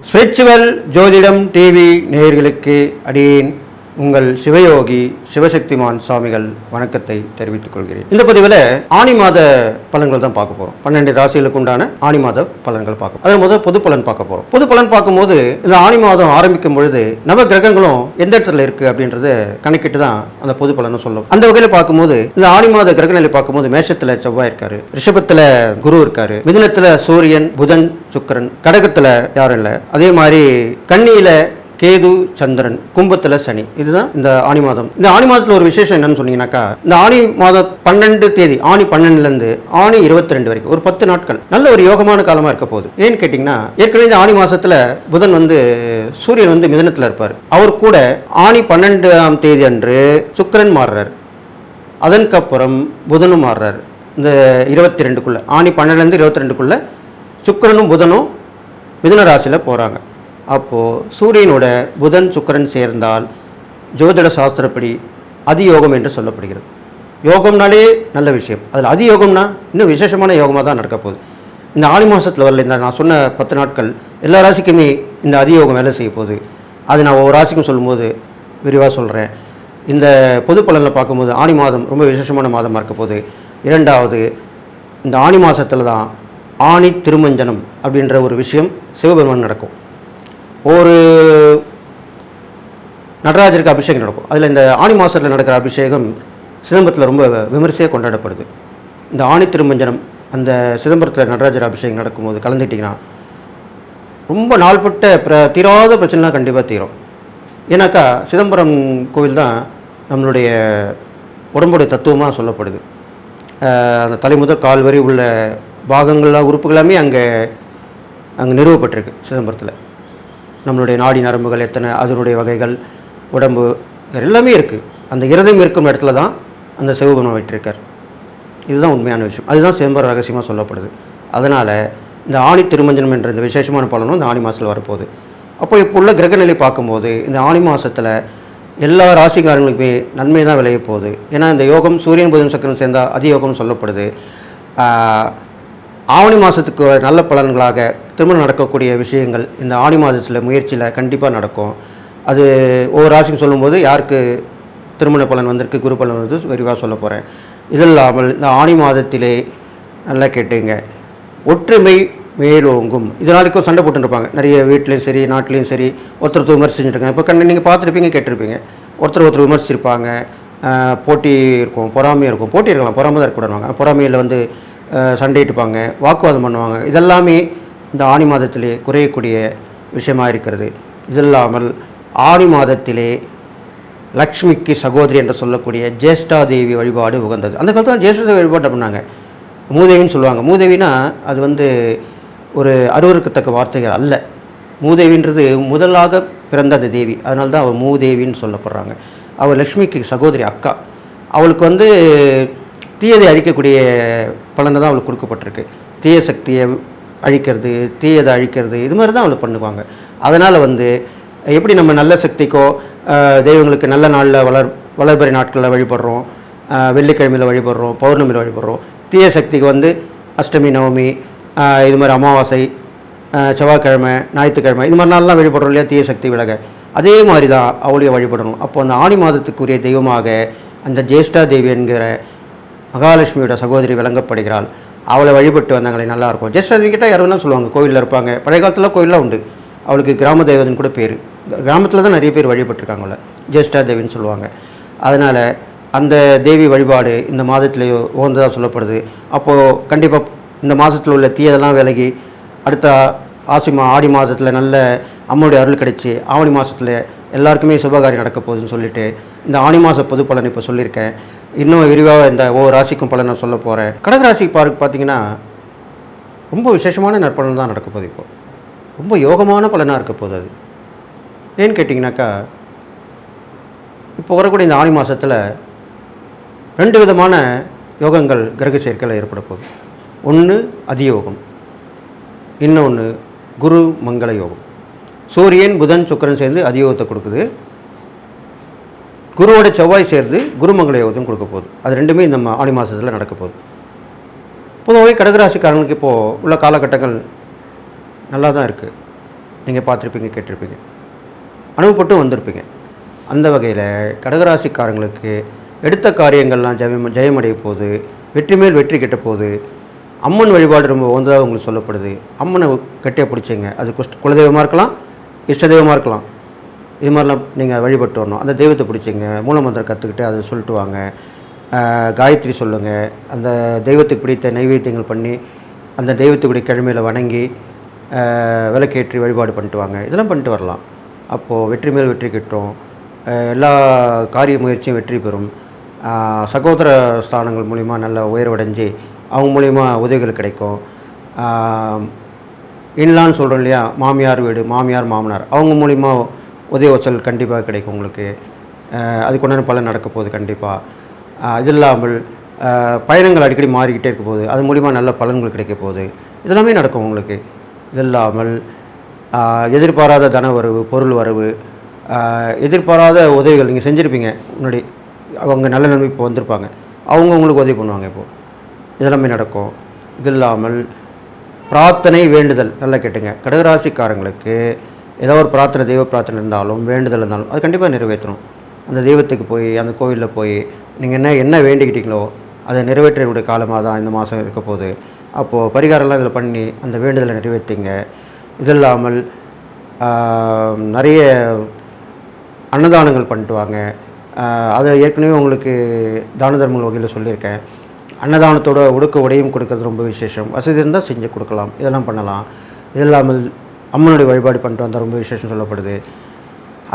Spiritual ஜோதிடம் TV நேயர்களுக்கு அடியேன் உங்கள் சிவயோகி சிவசக்திமான் சுவாமிகள் வணக்கத்தை தெரிவித்துக் கொள்கிறேன். இந்த பதிவில் ஆனி மாத பலன்கள் தான் பார்க்க போறோம். 12 ராசிகளுக்கு உண்டான ஆனி மாத பலன்கள் பார்க்க. அது முதல் பொது பலன் பார்க்க போறோம். பொது பலன் பார்க்கும்போது இந்த ஆனி மாதம் ஆரம்பிக்கும் பொழுது நவ கிரகங்களும் எந்த இடத்துல இருக்கு அப்படின்றத கணக்கிட்டு தான் அந்த பொது பலனும் சொல்லும். அந்த வகையில் பார்க்கும்போது இந்த ஆனி மாத கிரக நிலை பார்க்கும்போது மேஷத்துல செவ்வாய் இருக்காரு, ரிஷபத்துல குரு இருக்காரு, மிதுனத்துல சூரியன் புதன் சுக்கிரன், கடகத்துல யாரும் இல்லை, அதே மாதிரி கன்னியில கேது சந்திரன், கும்பத்துல சனி. இதுதான் இந்த ஆனி மாதம். இந்த ஆனி மாதத்துல ஒரு விசேஷம் என்னன்னு சொன்னீங்கன்னாக்கா, இந்த ஆனி மாதம் 12 தேதி ஆனி 12ல இருந்து ஆனி 22 வரைக்கும் ஒரு 10 நாட்கள் நல்ல ஒரு யோகமான காலமா இருக்க போகுது. ஏன்னு கேட்டீங்கன்னா, ஏற்கனவே இந்த ஆனி மாசத்துல புதன் சூரியன் மிதுனத்துல இருப்பார். அவர் கூட ஆனி 12ஆம் தேதி அன்று சுக்கிரன் மாறுறாரு. அதற்கப்புறம் புதனும் மாறுறாரு. இந்த 22க்குள்ள ஆனி 12ல இருந்து 22க்குள்ள சுக்கிரனும் புதனும் மிதுன ராசியில போறாங்க. அப்போது சூரியனோட புதன் சுக்கிரன் சேர்ந்தால் ஜோதிட சாஸ்திரப்படி அதியோகம் என்று சொல்லப்படுகிறது. யோகம்னாலே நல்ல விஷயம், அதில் அதியோகம்னா இன்னும் விசேஷமான யோகமாக தான் நடக்க போகுது. இந்த ஆனி மாதத்தில் வரல இந்த நான் சொன்ன 10 நாட்கள் எல்லா ராசிக்குமே இந்த அதியோகம் வேலை செய்ய போகுது. அது நான் ஒவ்வொரு ராசிக்கும் சொல்லும்போது விரிவாக சொல்கிறேன். இந்த பொது பலனில் பார்க்கும்போது ஆனி மாதம் ரொம்ப விசேஷமான மாதமாக இருக்க போகுது. இரண்டாவது, இந்த ஆனி மாதத்தில் தான் ஆனி திருமஞ்சனம் அப்படின்ற ஒரு விஷயம் சிவபெருமான் நடக்கும். ஒரு நடராஜருக்கு அபிஷேகம் நடக்கும். அதில் இந்த ஆனி மாதத்தில் நடக்கிற அபிஷேகம் சிதம்பரத்தில் ரொம்ப விமர்சையாக கொண்டாடப்படுது. இந்த ஆனி திருமஞ்சனம் அந்த சிதம்பரத்தில் நடராஜர் அபிஷேகம் நடக்கும்போது கலந்துட்டிங்கன்னா ரொம்ப நாள்பட்ட தீராத பிரச்சனைலாம் கண்டிப்பாக தீரும். ஏன்னாக்கா சிதம்பரம் கோவில் தான் நம்மளுடைய உடம்புடைய தத்துவமாக சொல்லப்படுது. அந்த தலைமுதல் கால் வரை உள்ள பாகங்கள்லாம் உறுப்புகளாமே அங்கே நிறுவப்பட்டிருக்கு சிதம்பரத்தில். நம்மளுடைய நாடி நரம்புகள் எத்தனை, அதனுடைய வகைகள், உடம்பு எல்லாமே இருக்குது. அந்த இருதயம் இருக்கும் இடத்துல தான் அந்த சிவபெருமான் வைத்திருக்கார். இதுதான் உண்மையான விஷயம். அதுதான் சிதம்பரம் ரகசியமாக சொல்லப்படுது. அதனால் இந்த ஆனி திருமஞ்சனம் என்ற இந்த விசேஷமான பலனும் இந்த ஆனி மாதத்தில் வரப்போகுது. அப்போ இப்போ உள்ள கிரகநிலை பார்க்கும்போது இந்த ஆனி மாதத்தில் எல்லா ராசிக்காரங்களுக்குமே நன்மை தான் விளைய போகுது. ஏன்னா இந்த யோகம் சூரியன் புதன் சக்கரம் சேர்ந்தால் அதியோகம் சொல்லப்படுது. ஆவணி மாதத்துக்கு நல்ல பலன்களாக திருமணம் நடக்கக்கூடிய விஷயங்கள் இந்த ஆனி மாதத்தில் முயற்சியில் கண்டிப்பாக நடக்கும். அது ஒவ்வொரு ராசிக்கும் சொல்லும்போது யாருக்கு திருமண பலன் வந்திருக்கு, குரு பலன் வந்து விரிவாக சொல்ல போகிறேன். இது இல்லாமல் இந்த ஆனி மாதத்திலே நல்லா கேட்டுங்க, ஒற்றுமை மேலோங்கும். இதனாலுக்கும் சண்டை போட்டுருப்பாங்க நிறைய வீட்லேயும் சரி நாட்டிலையும் சரி, ஒருத்தர் விமர்சிச்சுருக்காங்க. இப்போ நீங்கள் பார்த்துருப்பீங்க, கேட்டிருப்பீங்க, ஒருத்தர் விமர்சிச்சிருப்பாங்க. போட்டி இருக்கும், பொறாமையாக இருக்கும். போட்டி இருக்கலாம், பொறாமை தான் இருக்கக்கூடாது. பொறாமையில் சண்டையிட்டுப்பாங்க, வாக்குவாதம் பண்ணுவாங்க. இதெல்லாமே இந்த ஆனி மாதத்திலே குறையக்கூடிய விஷயமாக இருக்கிறது. இது இல்லாமல் ஆனி மாதத்திலே லக்ஷ்மிக்கு சகோதரி என்று சொல்லக்கூடிய ஜேஷ்டா தேவி வழிபாடு உகந்தது. அந்த காலத்தில் ஜேஷ்டா தேவி வழிபாடு பண்ணாங்க. மூதேவின்னு சொல்லுவாங்க. மூதேவினா அது ஒரு அருவருக்கத்தக்க வார்த்தைகள் அல்ல. மூதேவின்றது முதலாக பிறந்த அந்த தேவி, அதனால தான் அவர் மூதேவின்னு சொல்லப்படுறாங்க. அவர் லக்ஷ்மிக்கு சகோதரி, அக்கா. அவளுக்கு தீயதை அழிக்கக்கூடிய பலனை தான் அவளுக்கு கொடுக்கப்பட்டிருக்கு. தீய சக்தியை அழிக்கிறது, தீயதை அழிக்கிறது, இது மாதிரி தான் அவளுக்கு பண்ணுவாங்க. அதனால் எப்படி நம்ம நல்ல சக்திக்கோ தெய்வங்களுக்கு நல்ல நாளில் வளர்பிறை நாட்களில் வழிபடுறோம், வெள்ளிக்கிழமையில் வழிபடுறோம், பௌர்ணமியில் வழிபடுறோம். தீய சக்திக்கு அஷ்டமி நவமி இது மாதிரி அமாவாசை, செவ்வாய்க்கிழமை, ஞாயிற்றுக்கிழமை இது மாதிரி நாள்லாம் வழிபடுறோம் இல்லையா, தீய சக்தி விலக. அதே மாதிரி தான் அவளையும் வழிபடணும். அப்போ அந்த ஆனி மாதத்துக்குரிய தெய்வமாக அந்த ஜேஷ்டா தேவி என்கிற மகாலட்சுமியோட சகோதரி விளங்கப்படுகிறாள். அவளை வழிபட்டு வந்தாங்களே நல்லாயிருக்கும். ஜேஷ்டா தேவி கிட்ட யாரும் தான் சொல்லுவாங்க, கோவிலில் இருப்பாங்க. பழைய காலத்தில் கோயிலெலாம் உண்டு. அவளுக்கு கிராம தெய்வத்தின் கூட பேர். கிராமத்தில் தான் நிறைய பேர் வழிபட்டுருக்காங்கள, ஜேஷ்டா தேவின்னு சொல்லுவாங்க. அதனால் அந்த தேவி வழிபாடு இந்த மாதத்துலேயோ உகந்ததாக சொல்லப்படுது. அப்போது கண்டிப்பாக இந்த மாதத்தில் உள்ள தீயதெல்லாம் விலகி அடுத்த ஆடி மாதத்தில் நல்ல அம்மனுடைய அருள் கிடைச்சி ஆவணி மாதத்தில் எல்லாருக்குமே சுபகாரியம் நடக்க போகுதுன்னு சொல்லிட்டு இந்த ஆனி மாத பொது பலன் இப்போ சொல்லியிருக்கேன். இன்னும் விரிவாக இந்த ஒவ்வொரு ராசிக்கும் பலன் நான் சொல்ல போகிறேன். கடகராசிக்கு பார்த்தீங்கன்னா ரொம்ப விசேஷமான நற்பலன் தான் நடக்க போகுது. இப்போது ரொம்ப யோகமான பலனாக இருக்க போகுது. அது ஏன்னு கேட்டிங்கனாக்கா, இப்போ வரக்கூடிய இந்த ஆனி மாதத்தில் 2 விதமான யோகங்கள் கிரக சேர்க்கையில் ஏற்பட போகுது. ஒன்று அதியோகம், இன்னொன்று குரு மங்கள யோகம். சூரியன் புதன் சுக்கிரன் சேர்ந்து அதியோகத்தை கொடுக்குது. குருவோட செவ்வாய் சேர்ந்து குருமங்கள யோகத்தையும் கொடுக்க போகுது. அது ரெண்டுமே இந்த ஆனி மாதத்தில் நடக்க போகுது. பொதுவாகவே கடகராசிக்காரங்களுக்கு இப்போது உள்ள காலகட்டங்கள் நல்லா தான் இருக்குது. நீங்கள் பார்த்துருப்பீங்க, கேட்டிருப்பீங்க, அனுபவப்பட்டும் வந்திருப்பீங்க. அந்த வகையில் கடகராசிக்காரங்களுக்கு எடுத்த காரியங்கள்லாம் ஜெயமடைய போகுது, வெற்றி மேல் வெற்றி கிட்ட போகுது. அம்மன் வழிபாடு ரொம்ப உகந்ததாக உங்களுக்கு சொல்லப்படுது. அம்மனை கட்டியாக பிடிச்சிங்க. அது குலதெய்வமாக இருக்கலாம், இஷ்ட தெய்வமாக இருக்கலாம். இது மாதிரிலாம் நீங்கள் வழிபட்டு வரணும். அந்த தெய்வத்தை பிடிச்சிங்க, மூலமந்திரம் கற்றுக்கிட்டு அதை சொல்லிட்டு வாங்க. காயத்ரி சொல்லுங்கள். அந்த தெய்வத்துக்கு பிடித்த நைவேத்தியங்கள் பண்ணி அந்த தெய்வத்துக்குடைய கிழமையில் வணங்கி விளக்கேற்றி வழிபாடு பண்ணிட்டு வாங்க. இதெல்லாம் பண்ணிட்டு வரலாம். அப்போது வெற்றி மேல் வெற்றி கிட்டும். எல்லா காரிய முயற்சியும் வெற்றி பெறும். சகோதர ஸ்தானங்கள் மூலிமா நல்ல உயர்வடைஞ்சு அவங்க மூலிமா உதவிகள் கிடைக்கும். இன்லான்னு சொல்கிறோம் இல்லையா, மாமியார் வீடு, மாமியார் மாமனார், அவங்க மூலிமா உதவி வசல் கண்டிப்பாக கிடைக்கும் உங்களுக்கு. அதுக்கு ஒன்றான பலன் நடக்க போகுது கண்டிப்பாக. இது இல்லாமல் பயணங்கள் அடிக்கடி மாறிக்கிட்டே இருக்க போகுது, அது மூலிமா நல்ல பலன்கள் கிடைக்க போகுது. இதெல்லாமே நடக்கும் உங்களுக்கு. இது இல்லாமல் எதிர்பாராத தன வரவு, பொருள் வரவு, எதிர்பாராத உதவிகள் நீங்கள் செஞ்சுருப்பீங்க முன்னாடி, அவங்க நல்ல நிலைமை இப்போ வந்திருப்பாங்க, அவங்க உங்களுக்கு உதவி பண்ணுவாங்க இப்போது. இதெல்லாமே நடக்கும். இது இல்லாமல் பிரார்த்தனை, வேண்டுதல் நல்லா கேட்டுங்க. கடகராசிக்காரங்களுக்கு ஏதோ ஒரு பிரார்த்தனை, தெய்வ பிரார்த்தனை இருந்தாலும் வேண்டுதல் இருந்தாலும் அது கண்டிப்பாக நிறைவேற்றணும். அந்த தெய்வத்துக்கு போய் அந்த கோவிலில் போய் நீங்கள் என்ன வேண்டிக்கிட்டீங்களோ அதை நிறைவேற்றக்கூடிய காலமாக தான் இந்த மாதம் இருக்க போகுது. அப்போது பரிகாரம்லாம் இதில் பண்ணி அந்த வேண்டுதலை நிறைவேற்றிங்க. இது இல்லாமல் நிறைய அன்னதானங்கள் பண்ணிட்டு வாங்க. அதை ஏற்கனவே உங்களுக்கு தான தர்மங்கள் வகையில் சொல்லியிருக்கேன். அன்னதானத்தோட உடுக்க உடையும் கொடுக்கறது ரொம்ப விசேஷம். வசதி இருந்தால் செஞ்சு கொடுக்கலாம், இதெல்லாம் பண்ணலாம். இது இல்லாமல் அம்மனுடைய வழிபாடு பண்ணிட்டு வந்தால் ரொம்ப விசேஷம் சொல்லப்படுது.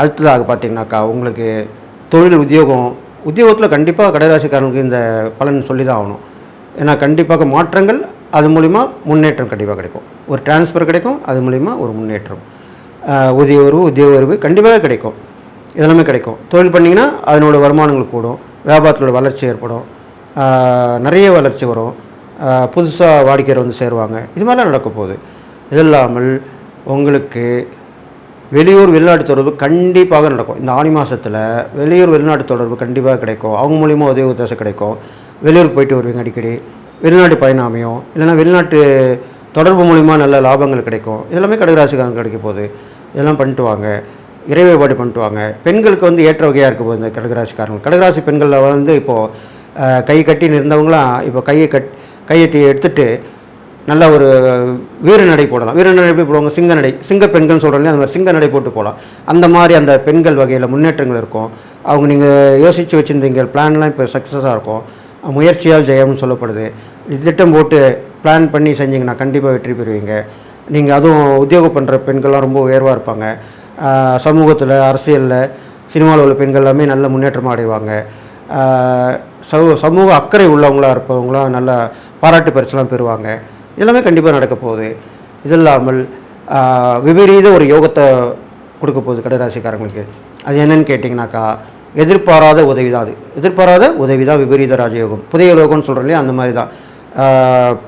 அடுத்ததாக பார்த்திங்கனாக்கா உங்களுக்கு தொழில், உத்தியோகத்தில் கண்டிப்பாக கடகராசிக்காரங்களுக்கு இந்த பலன் சொல்லி தான் ஆகணும். ஏன்னா கண்டிப்பாக மாற்றங்கள், அது மூலிமா முன்னேற்றம் கண்டிப்பாக கிடைக்கும். ஒரு டிரான்ஸ்ஃபர் கிடைக்கும், அது மூலிமா ஒரு முன்னேற்றம். உத்தியோக உறவு கண்டிப்பாக கிடைக்கும். இதெல்லாமே கிடைக்கும். தொழில் பண்ணிங்கன்னா அதனோட வருமானங்கள் கூடும், வியாபாரத்தோட வளர்ச்சி ஏற்படும், நிறைய வளர்ச்சி வரும், புதுசாக வாடிக்கையர் வந்து சேருவாங்க. இது மாதிரிலாம் நடக்க போகுது. இது இல்லாமல் உங்களுக்கு வெளியூர் வெளிநாட்டு தொடர்பு கண்டிப்பாக நடக்கும். இந்த ஆனி மாதத்தில் வெளியூர் வெளிநாட்டு தொடர்பு கண்டிப்பாக கிடைக்கும். அவங்க மூலிமா உதவி உத்தேசம் கிடைக்கும். வெளியூருக்கு போயிட்டு வருவீங்க அடிக்கடி, வெளிநாட்டு பயணம் அமையும், இல்லைனா வெளிநாட்டு தொடர்பு மூலிமா நல்ல லாபங்கள் கிடைக்கும். இதெல்லாமே கடகராசிக்காரங்க கிடைக்க போகுது. இதெல்லாம் பண்ணிட்டு வாங்க. இறை வழிபாடு பண்ணிட்டு வாங்க. பெண்களுக்கு வந்து ஏற்ற வகையாக இருக்க போகுது இந்த கடகராசிக்காரங்கள். கடகராசி பெண்களில் வந்து இப்போது கை கட்டின்னு இருந்தவங்களாம் இப்போ கையெட்டி எடுத்துகிட்டு நல்ல ஒரு வீர நடை போடலாம். வீர நடை எப்படி போடுவாங்க? சிங்க நடை, சிங்க பெண்கள்னு சொல்கிறோம், அந்த மாதிரி சிங்க நடை போட்டு போகலாம். அந்த மாதிரி அந்த பெண்கள் வகையில் முன்னேற்றங்கள் இருக்கும். அவங்க நீங்கள் யோசித்து வச்சுருந்தீங்க பிளான்லாம் இப்போ சக்ஸஸாக இருக்கும். முயற்சியால் ஜெயம்னு சொல்லப்படுது. திட்டம் போட்டு பிளான் பண்ணி செஞ்சிங்கன்னா கண்டிப்பாக வெற்றி பெறுவீங்க. நீங்கள் அதுவும் உத்தியோகம் பண்ணுற பெண்கள்லாம் ரொம்ப உயர்வாக இருப்பாங்க. சமூகத்தில், அரசியலில், சினிமாவில் உள்ள பெண்கள் எல்லாமே நல்ல முன்னேற்றமாக அடைவாங்க. சமூக அக்கறை உள்ளவங்களாக இருப்பவங்களாம் நல்ல பாராட்டு பரிசுலாம் பெறுவாங்க. எல்லாமே கண்டிப்பாக நடக்க போகுது. இது இல்லாமல் விபரீத ஒரு யோகத்தை கொடுக்க போகுது கடகராசிக்காரங்களுக்கு. அது என்னன்னு கேட்டிங்கனாக்கா எதிர்பாராத உதவி தான். அது எதிர்பாராத உதவி தான் விபரீத ராஜயோகம். புதிய யோகம்னு சொல்கிறோம் இல்லையா, அந்த மாதிரி தான்.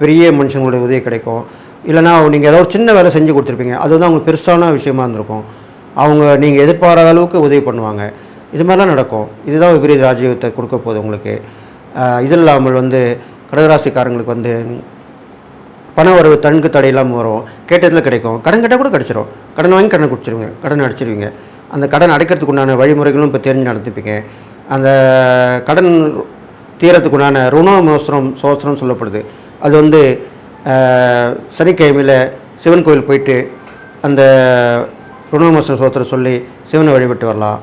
பெரிய மனுஷங்களுடைய உதவி கிடைக்கும். இல்லைனா நீங்கள் ஏதோ ஒரு சின்ன வேலை செஞ்சு கொடுத்துருப்பீங்க, அது வந்து அவங்களுக்கு பெருசான விஷயமா இருந்திருக்கும். அவங்க நீங்கள் எதிர்பாராத அளவுக்கு உதவி பண்ணுவாங்க. இது மாதிரிலாம் நடக்கும். இதுதான் விபரீத ராஜயோகத்தை கொடுக்க போகுது உங்களுக்கு. இது இல்லாமல் வந்து கடகராசிக்காரங்களுக்கு வந்து பண வரவு தனக்கு தடையில்லாமல் வரும். கேட்டதில் கிடைக்கும். கடன் கேட்டால் கூட கிடச்சிரும். கடன் வாங்கி கடன் குடிச்சிருவீங்க, கடன் அடைச்சிருவீங்க. அந்த கடன் அடைக்கிறதுக்கு உண்டான வழிமுறைகளும் இப்போ தெரிஞ்சு நடந்துப்பீங்க. அந்த கடன் தீரத்துக்குண்டான சோஸ்திரம் சொல்லப்படுது. அது வந்து சனிக்கிழமையில் சிவன் கோயில் போயிட்டு அந்த ருணமோசனம் சோத்திரம் சொல்லி சிவனை வழிபட்டு வரலாம்.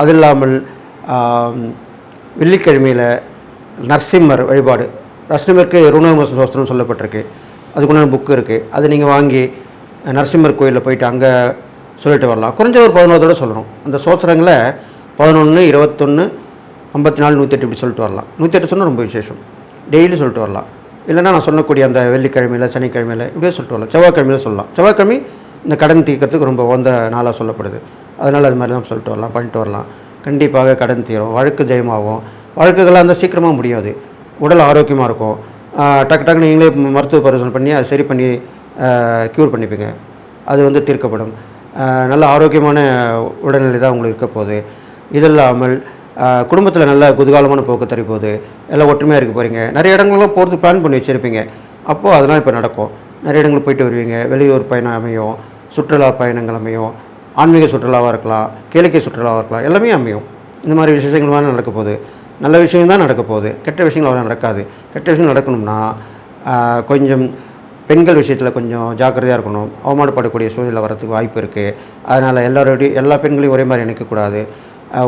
அது இல்லாமல் வெள்ளிக்கிழமையில் நரசிம்மர் வழிபாடு, நரசிம்மருக்கு ருணமோசன சோஸ்திரம் சொல்லப்பட்டிருக்கு. அதுக்குண்டான புக்கு இருக்குது. அது நீங்கள் வாங்கி நரசிம்மர் கோயிலில் போயிட்டு அங்கே சொல்லிட்டு வரலாம். குறைஞ்ச ஒரு 11 தடவை சொல்லணும். அந்த சோத்திரங்களை 11, 21, 54, 108 இப்படி சொல்லிட்டு வரலாம். 108 சொன்னால் ரொம்ப விசேஷம். டெய்லி சொல்லிட்டு வரலாம். இல்லைனா நான் சொல்லக்கூடிய அந்த வெள்ளிக்கிழமையில், சனிக்கிழமையில் இப்படியே சொல்லிட்டு வரலாம். செவ்வாய்க்கிழமையில் சொல்லலாம். செவ்வாய்க்கிழமை இந்த கடன் தீர்க்கறதுக்கு ரொம்ப உகந்த நாளாக சொல்லப்படுது. அதனால் அது மாதிரிலாம் சொல்லிட்டு வரலாம், பண்ணிட்டு வரலாம். கண்டிப்பாக கடன் தீரும், வழக்கு ஜெயமாகும். வழக்குகளாக இருந்தால் சீக்கிரமாக முடியாது, உடல் ஆரோக்கியமாக இருக்கும். டக்குன்னு நீங்களே மருத்துவ பரிசோதனை பண்ணி அதை சரி பண்ணி க்யூர் பண்ணிப்பீங்க. அது வந்து தீர்க்கப்படும். நல்ல ஆரோக்கியமான உடல்நிலை தான் உங்களுக்கு இருக்க போகுது. இது இல்லாமல் குடும்பத்தில் நல்ல குதூகலமான போக்கு தர போகுது. எல்லாம் ஒற்றுமையாக இருக்க போகிறீங்க. நிறைய இடங்கள்லாம் போகிறதுக்கு பிளான் பண்ணி வச்சுருப்பீங்க. அப்போது அதெல்லாம் இப்போ நடக்கும். நிறைய இடங்களுக்கு போயிட்டு வருவீங்க. வெளியூர் பயணம் அமையும், சுற்றுலா பயணங்கள் அமையும், ஆன்மீக சுற்றுலாவாக இருக்கலாம், கேளிக்கை சுற்றுலாவாக இருக்கலாம், எல்லாமே அமையும். இந்த மாதிரி விஷயங்கள் வேணால் நடக்க போகுது. நல்ல விஷயம் தான் நடக்க போகுது. கெட்ட விஷயங்கள் அவ்வளோ நடக்காது. கெட்ட விஷயம் நடக்கணும்னா கொஞ்சம் பெண்கள் விஷயத்தில் கொஞ்சம் ஜாக்கிரதையாக இருக்கணும். அவமானப்படக்கூடிய சூழ்நிலை வரத்துக்கு வாய்ப்பு இருக்குது. அதனால் எல்லா பெண்களையும் ஒரே மாதிரி நினைக்கக்கூடாது.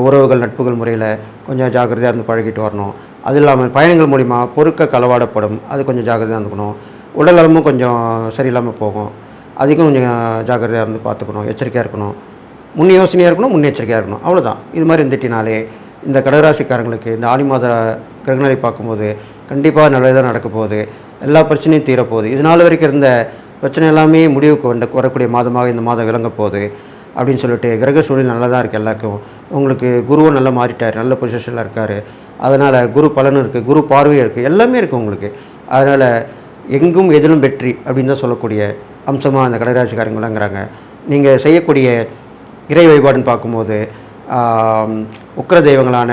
உறவுகள் நட்புகள் முறையில் கொஞ்சம் ஜாக்கிரதையாக இருந்து பழகிட்டு வரணும். அது இல்லாமல் பயணங்கள் மூலிமா பொருட்கள் களவாடப்படும். அது கொஞ்சம் ஜாக்கிரதையாக இருந்துக்கணும். உடல் நலமும் கொஞ்சம் சரியில்லாமல் போகும். அதுக்கும் கொஞ்சம் ஜாக்கிரதையாக இருந்து பார்த்துக்கணும். எச்சரிக்கையாக இருக்கணும். முன் யோசனையாக இருக்கணும், முன்னெச்சரிக்கையாக இருக்கணும். அவ்வளோதான். இது மாதிரி இருந்துட்டினாலே இந்த கடகராசிக்காரங்களுக்கு இந்த ஆடி மாத கிரகநிலை பார்க்கும்போது கண்டிப்பாக நல்லதாக நடக்க போகுது. எல்லா பிரச்சனையும் தீரப்போகுது. இது நாள் வரைக்கும் இருந்த பிரச்சனை எல்லாமே முடிவுக்கு வரக்கூடிய மாதமாக இந்த மாதம் விளங்க போகுது அப்படின்னு சொல்லிட்டு கிரக சூழல் நல்லா தான் இருக்குது எல்லாருக்கும். உங்களுக்கு குருவும் நல்லா மாறிட்டார், நல்ல பொசிஷனில் இருக்கார். அதனால் குரு பலனும் இருக்குது, குரு பார்வையும் இருக்குது, எல்லாமே இருக்குது உங்களுக்கு. அதனால் எங்கும் எதிலும் வெற்றி அப்படின்னு தான் சொல்லக்கூடிய அம்சமாக அந்த கடகராசிக்காரங்க விளங்குறாங்க. நீங்கள் செய்யக்கூடிய இறை வழிபாடுன்னு பார்க்கும்போது உக்கிர தெய்வங்களான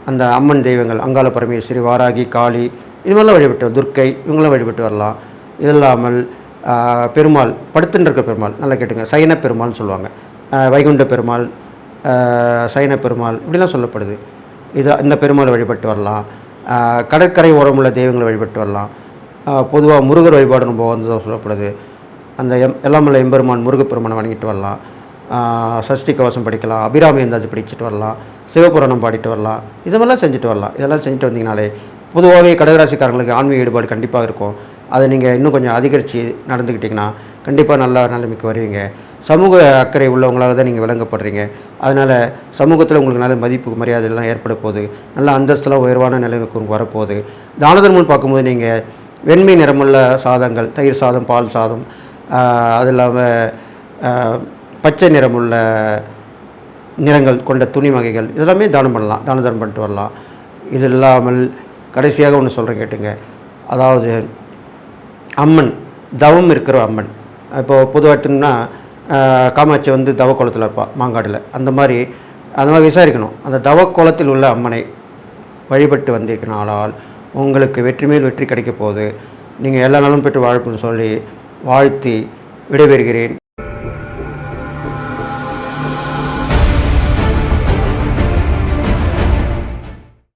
அந்த அம்மன் தெய்வங்கள் அங்காள பரமேஸ்வரி, வாராகி, காளி, இது மாதிரிலாம் வழிபட்டு, துர்க்கை, இவங்களாம் வழிபட்டு வரலாம். இது இல்லாமல் பெருமாள், படுத்துன்னு இருக்க பெருமாள், நல்லா கேட்டுங்க, சைன பெருமாள்னு சொல்லுவாங்க. வைகுண்ட பெருமாள், சைன பெருமாள் இப்படிலாம் சொல்லப்படுது. இந்த பெருமாளை வழிபட்டு வரலாம். கடற்கரை ஓரமுள்ள தெய்வங்களை வழிபட்டு வரலாம். பொதுவாக முருகர் வழிபாடு ரொம்ப வந்து சொல்லப்படுது. அந்த எல்லாமல்ல எம்பெருமான் முருகப்பெருமானை வணங்கிட்டு வரலாம். சஷ்டி கவசம் படிக்கலாம், அபிராமி இருந்தாச்சு படிச்சுட்டு வரலாம், சிவபுராணம் பாடிட்டு வரலாம், இதெல்லாம் செஞ்சுட்டு வரலாம். இதெல்லாம் செஞ்சுட்டு வந்தீங்கனாலே பொதுவாகவே கடகராசிக்காரங்களுக்கு ஆன்மீக ஈடுபாடு கண்டிப்பாக இருக்கும். அதை நீங்கள் இன்னும் கொஞ்சம் அதிகரித்து நடந்துக்கிட்டிங்கன்னா கண்டிப்பாக நல்ல நிலைமைக்கு வருவீங்க. சமூக அக்கறை உள்ளவங்களாக தான் நீங்கள் விளங்கப்படுறீங்க. அதனால் சமூகத்தில் உங்களுக்கு நல்ல மதிப்பு மரியாதைலாம் ஏற்பட போகுது. நல்ல அந்தஸ்தெல்லாம் உயர்வான நிலைமைக்கு உங்களுக்கு வரப்போகுது. தானதர்மம் பார்க்கும்போது நீங்கள் வெண்மை நிறமுள்ள சாதங்கள், தயிர் சாதம், பால் சாதம், அது இல்லாமல் பச்சை நிறமுள்ள நிறங்கள் கொண்ட துணி வகைகள் இதெல்லாமே தானம் பண்ணலாம், தான தர்மம் பண்ணிட்டு வரலாம். இது இல்லாமல் கடைசியாக ஒன்று சொல்கிறேன் கேட்டுங்க. அதாவது அம்மன், தவம் இருக்கிற அம்மன். இப்போது பொதுவாட்டுன்னா காமாட்சி வந்து தவக்கோலத்தில் இருப்பாள் மாங்காடில். அந்த மாதிரி விசாரிக்கணும். அந்த தவக்கோலத்தில் உள்ள அம்மனை வழிபட்டு வந்திருக்கனால உங்களுக்கு வெற்றி மேல் வெற்றி கிடைக்க போகுது. நீங்கள் எல்லா நாளும் பெற்று வாழ்ப்புன்னு சொல்லி வாழ்த்தி விடைபெறுகிறேன்.